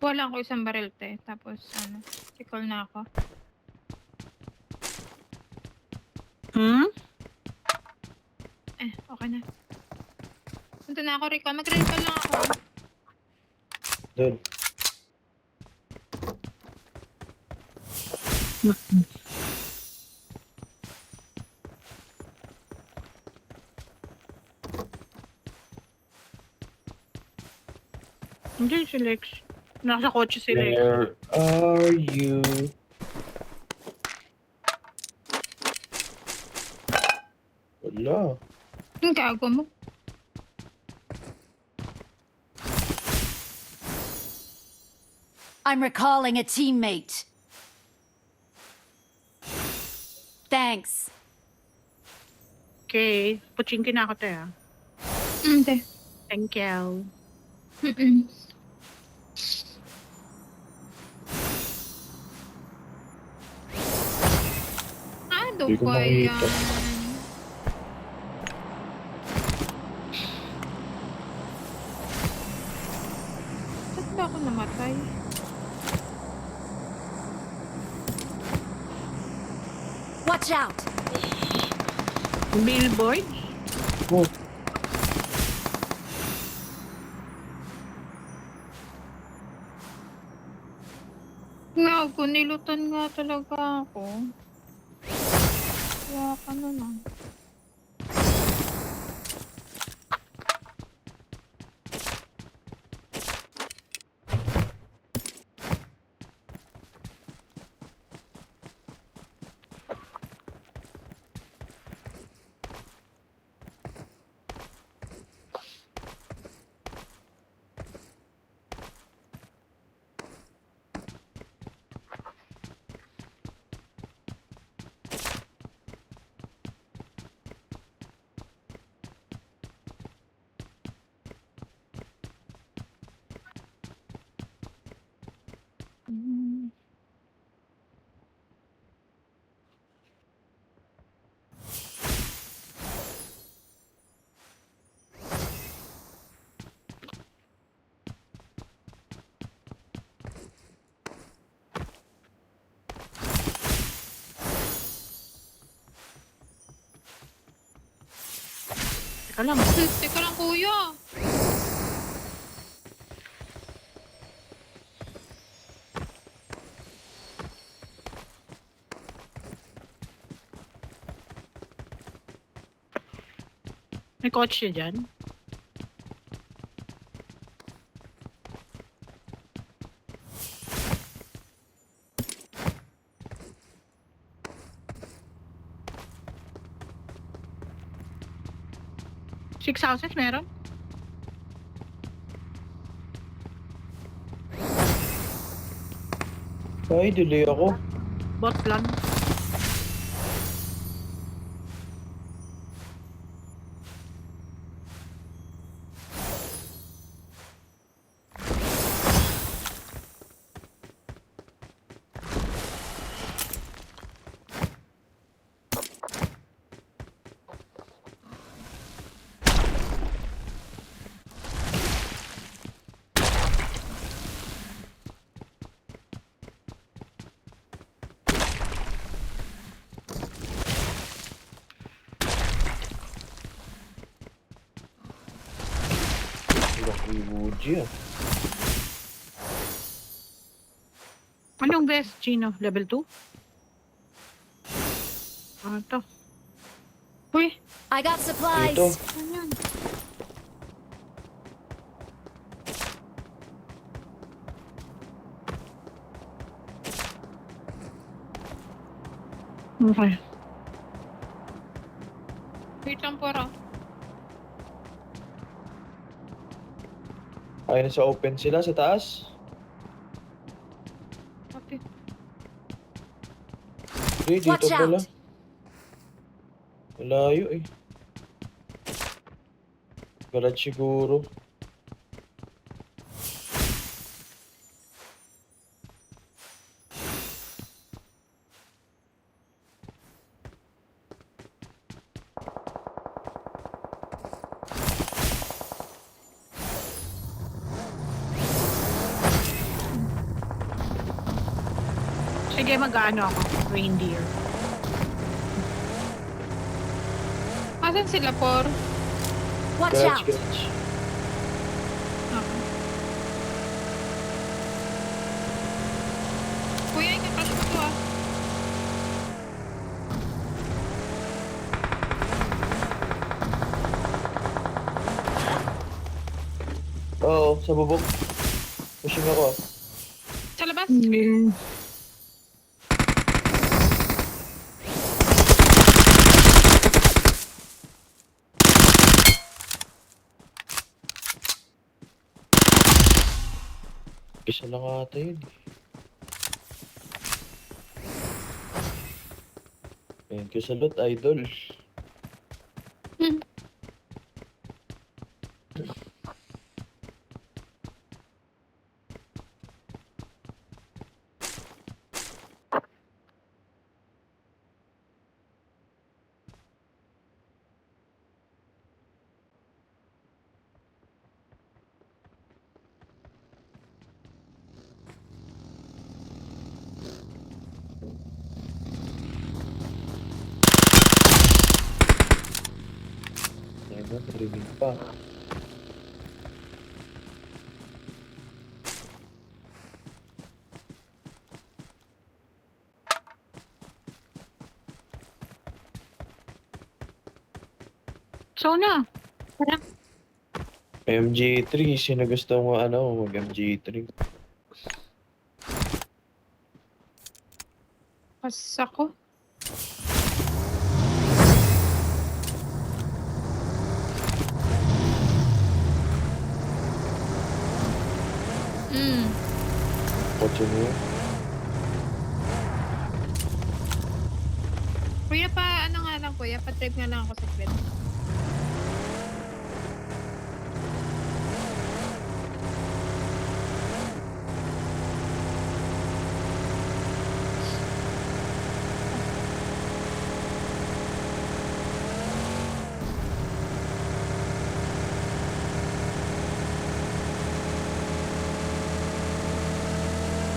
Wala ko isang baril te. Tapos ano, sikol na ako. Okay na. Punta na ako, recall. Mag-recall lang ako. Doon. Hindi si Lex. Nasa kotse si Lex. Where are you? Wala. Ang gago mo. I'm recalling a teammate. Thanks. Okay. Puchingkin na ako te ah. Te. Thank you. Ano Hindi ko ba makita. yan? Saan ba ako namatay? Watch out. Billboard? Oh, Gago, nilutan nga talaga ako. Kaya ka na lang. Teka lang. Teka lang, kuya. May kotse dyan. Six houses meron? ay, delay ako. Bot lang. Wala ko yung Woody ah. Anong best, Gino? Level 2? Ah, ito. Uy! I got supplies. Dito. Ano yan? Okay. Wait lang, pora. Ay, nasa open sila sa taas. Pati. Hindi, dito Watch pala. out. Malayo eh. Galat siguro. Sige, mag-ano ako. Reindeer. Asan sila, Por? Watch Garage, out! garage. Okay. Kuya, ikakasok ko ah. Oo, sa bubong. Pushing ako ah. Sa labas? Mm. Isa lang ata yun eh. Thank you sa loot, idol. Hmm. Ayun na, narinig pa. So na. MG3, sino gusto mo ano, mag MG3? Pas ako. Hmm. Kotse mo yun. Kuya pa, ano nga lang kuya, pa-trip nga lang ako sa bed.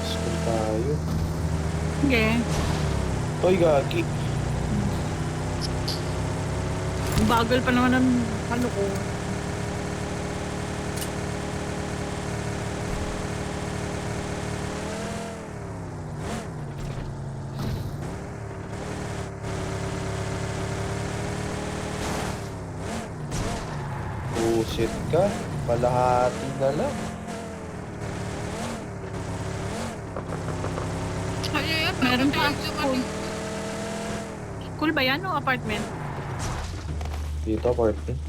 School tayo. Sige. Oy, gagi. Ang bagal pa naman ng ano ko. Buset ka. Palahati na lang. Ano yan? Meron pa. Bakit tayo dumating? Cool ba yan o apartment? Dito, apartment.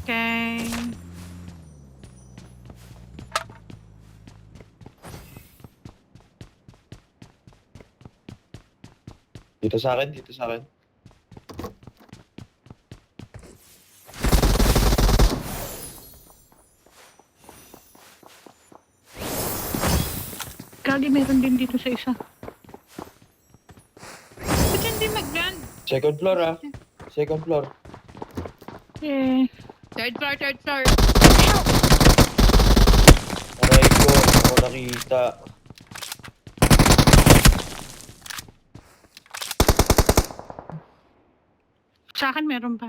Okay. Dito sa akin, dito sa akin. Kali meron din dito sa isa. Ba't hindi mag-land? Second floor ah. Second floor. Eh, Third floor, third floor. Aray ko, ako nakita. sa akin meron pa.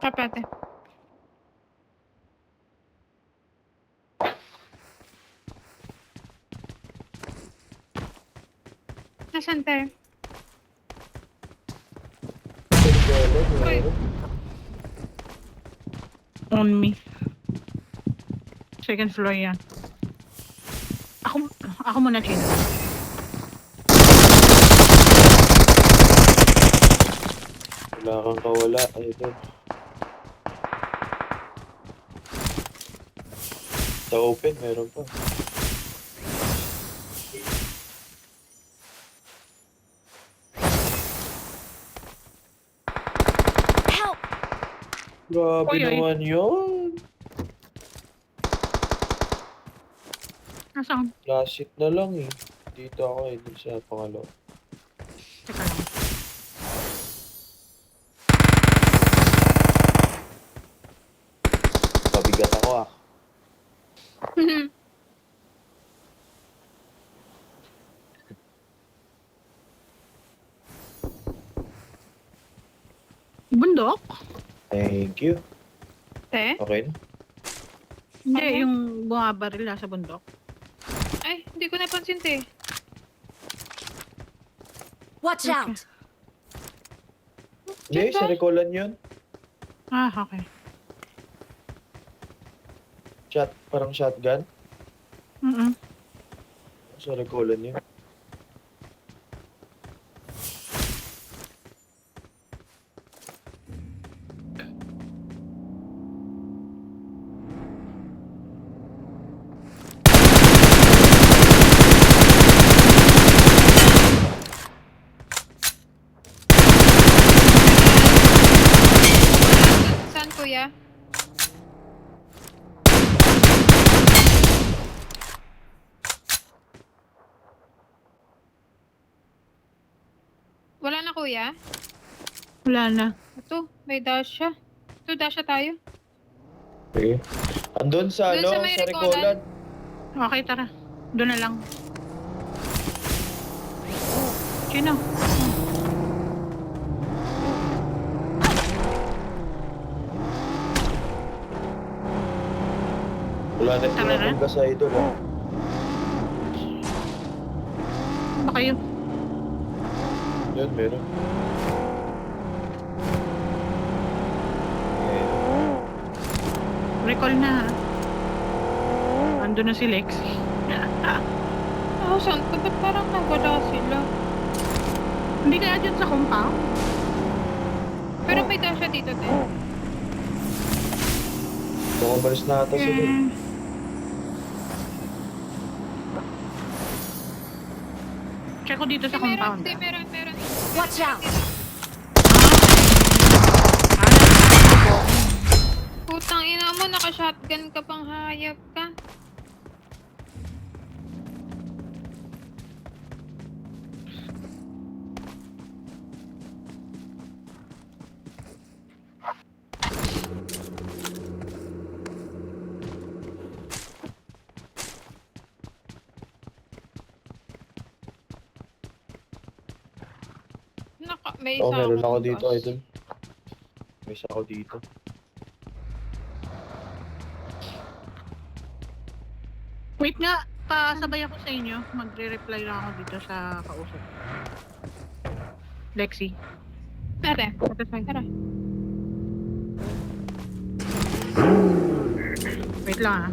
Kapate. Nasaan tayo? Meron. On me. Second floor yan. Ako muna, Chino. Wala kang kawala, idol. Sa open, meron pa. Help! Grabe Oy, oy. naman yun. Nasaan? Last hit na lang eh. Dito ako eh, dun sa pangalawa. Teka lang. Pabigat ako ah. Bundok? Thank you. Te? Okay na. Hindi, Ano? yung bumabaril sa bundok. Ay, hindi ko napansin, te. Watch Okay. out! Hindi, sa Recolan yun. Ah, okay. Parang shotgun. Mm-mm. Sa Recolan yun. Saan, kuya? Wala na, kuya? Wala na. Ito, may Dasha. Ito, Dasha tayo. Okay. Andun sa Doon ano, sa may sa Recolan. Recolan. Okay, tara. Doon na lang. Sino? Wala na Tara na. tinatangga sa idol. Ah. Ba kayo? Yun, meron. Okay. Recall na ha. Ando na si Lexi. Oh, saan ka? Ba't parang nawala sila? Hindi kaya dyan sa compound? Pero may Dasha dito, te. Baka balis na ata sila. Hmm. Check ko dito sa Meron, compound. te, meron. Watch out! Putang ina mo, naka-shotgun ka pang hayop ka. May Oo, isa meron ako akong dito, boss. idol. May isa ako dito. Wait nga, pasabay ako sa inyo. Magre-reply lang ako dito sa kausap. Lexi. Tara, tara. Wait lang ah.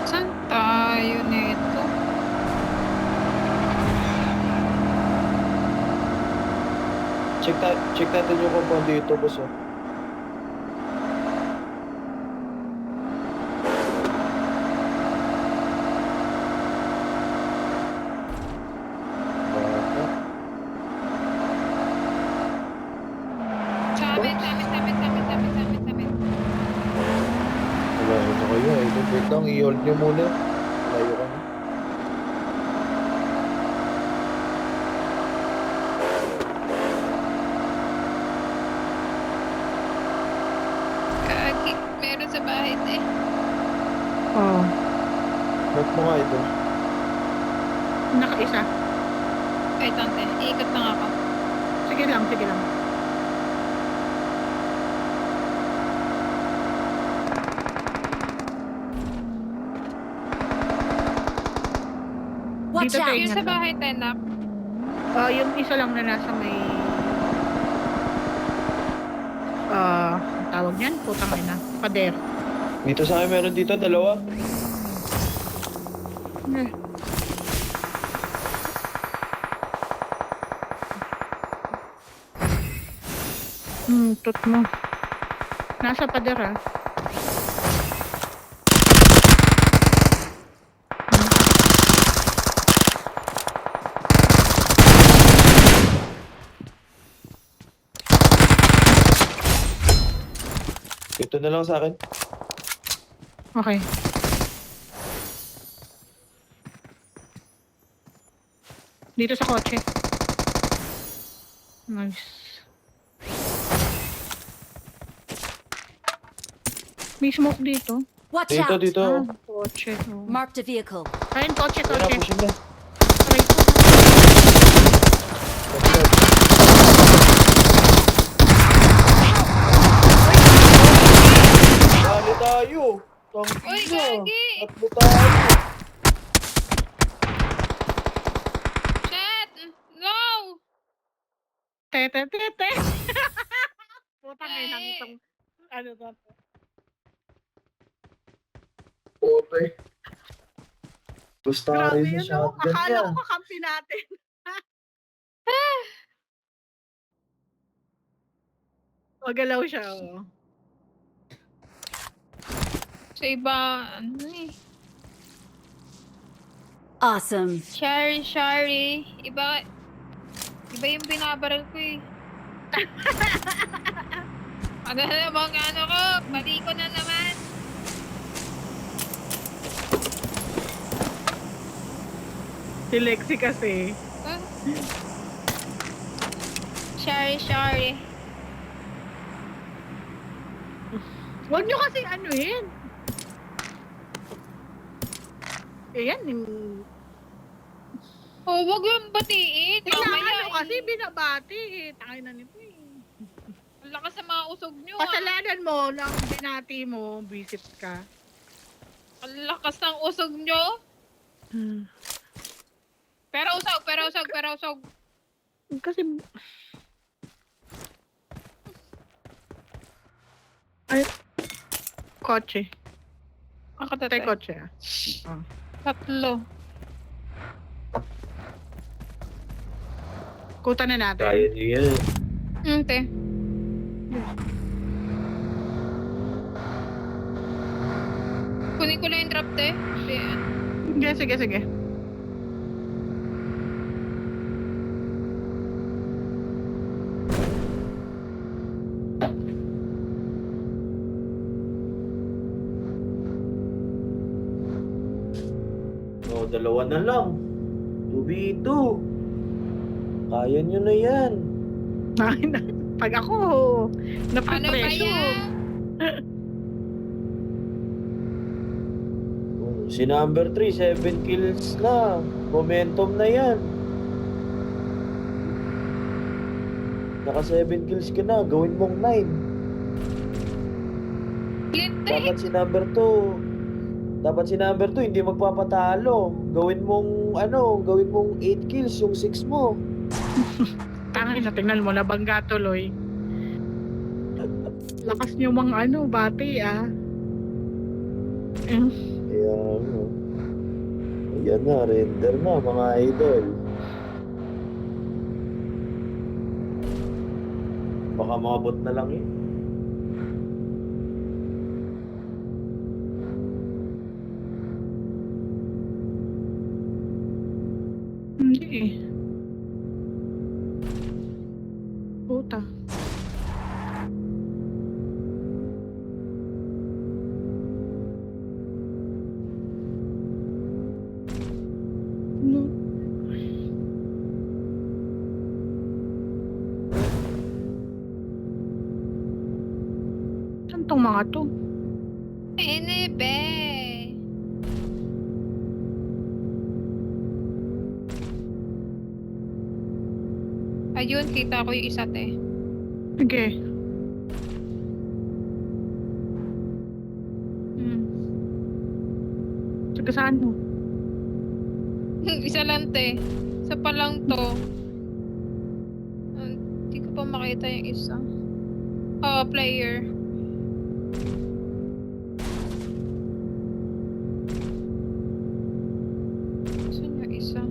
Saan tayo nito? Check natin yung compound dito, boss. Oh. Baka. Sa amin. Wala na kayo, idol. Wait lang, i-hold nyo muna. Layo ka na. Kagi, meron sa bahay, te. Oo. Ba't mo nga, idol? Nakaisa. Wait lang, te. Iikot lang ako. Sige lang, sige lang. Watch Dito tayo. out! Yung sa bahay, te, nak. Yung isa lang na nasa may... ang tawag niyan? Putang ina. Pader. Dito sa akin meron dito, dalawa. Eh. Tut mo. Nasa pader ah. Ito na lang sa akin. Okay. Dito sa kotse. Nice. May smoke dito. Watch Dito, out! dito. Kotse. Oh. Marked a vehicle. Ayun, kotse, Ayun na, kotse. pushing na. Aray ko. Dali tayo. Uy, Tangina. gagi! Tatlo tayo. Shit! No! Te. Putang ina nitong ano to. Pote. Gusto Grabe rin yun, sa no? shotgun Akala niya. ko kakampi natin. Magalaw siya, oh. Sa iba, ano eh. Awesome. Shari. Iba yung binabaril ko eh. Ano na bang ano ko? Mali ko na naman. Si Lexi kasi. Huh? Shari. Huwag nyo kasi anuhin. Ayan, Oh, wag yung batiin. kailangan Mamaya nyo kasi eh. binabati eh. Tangin na nito eh. Ang lakas sa mga usog nyo. Kasalanan mo nang binati mo, visit ka. Ang lakas ng usog nyo. Pero usog. Kasi... Ay... Kotse. Ako Tay tatay. kotse ah. Tatlo. Kuta na natin. Kaya niyo yan. Te. Kunin ko lang yung drop, te. Sige. Oh, dalawa na lang. 2v2. Kaya nyo na yan. Pag ako, Ano ba napapresyo. yan? Si number 3, 7 kills na. Momentum na yan. Naka 7 kills ka na. Gawin mong 9. Linte. Dapat si number 2 hindi magpapatalo. Gawin mong 8 kills yung 6 mo. Tangin na, tingnan mo, nabangga tuloy. Lakas nyo mga bati ah. Kaya ayan na, render na mga idol. Baka mabot na lang eh. Hindi eh. Puta. No. Saan tong mga to? Enebe. Ayun, kita ko yung isa, te. Sige. Sige, saan mo? Isa lang, te. Isa pa lang to. Hindi ko pa makita yung isa. Oh, player. Saan yung isa?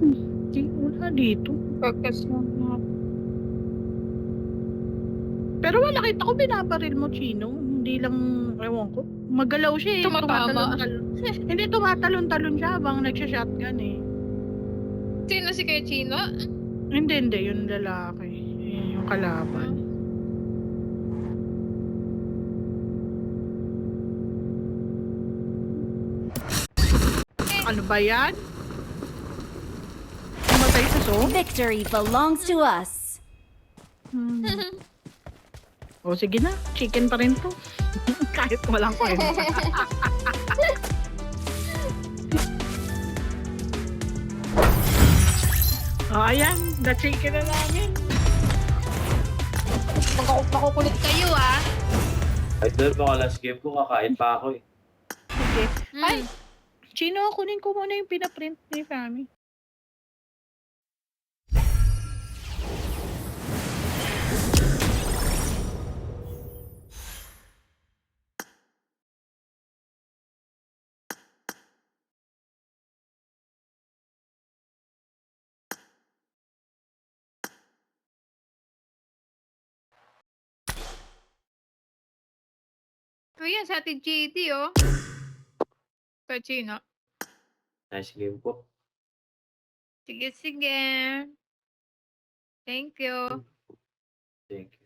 Hindi, wala dito. Pagkasama. Pero wala, kita ko binabaril mo, Chino. Hindi lang, ewan ko. Magalaw siya eh. Tumatama. Hindi, tumatalon-talon siya habang nagsha-shotgun eh. Sino si Kuya Chino? Hindi, yung lalaki. Eh, yung kalaban. Ano ba yan? Pumatay sa so? Victory belongs to us. O sige na, chicken pa rin to. Kahit walang kwenta. Oh, ayan. Na-chicken na namin. Makukulit kayo ah. Idol, baka last game ko, kakain pa ako eh. Sige. Mm. Ay, Chino, kunin ko muna yung pinaprint ni Fami. Ayan, sa ating GD oh. Kachino. Nice game po. Sige, sige. Thank you. Thank you.